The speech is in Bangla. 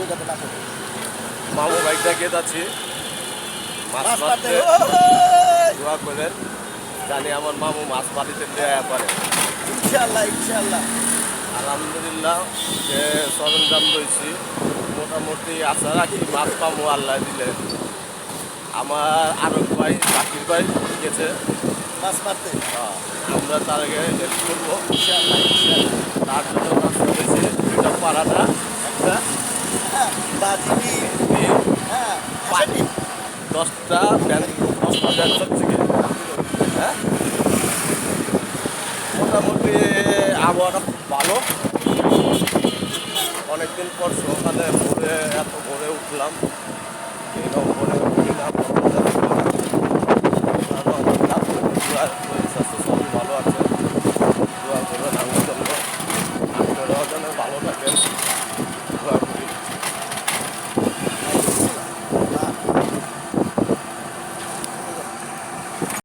যাতে না পড়ে। মামু বাইকটা গিয়ে যাচ্ছি মাছ মাছ মারতে মারতে ওই! দোয়া করেন জানি আমার মামু মাছ বাড়িতে দেয়া পারে। ইনশাআল্লাহ ইনশাআল্লাহ। আলহামদুলিল্লাহ যে সরঞ্জাম রয়েছি মোটামুটি আশা রাখি মাছ পামু আল্লাহ দিলে। আমার আরব ভাই জাকির ভাই গেছে, মাছ মারতে আমরা তার আগে হেল্প করবো। ইনশাআল্লাহ ইনশাআল্লাহ। তার জন্য রাস্তা রয়েছে দুইটা পাড়াটা একটা হ্যাঁ, বাজিনি ডিম, হ্যাঁ, হাঁসের ডিম। 10টা ব্যাংক থেকে হ্যাঁ মোটামুটি আবহাওয়াটা খুব ভালো। অনেকদিন পর সকালে ভোরে এত ভোরে উঠলাম এরকম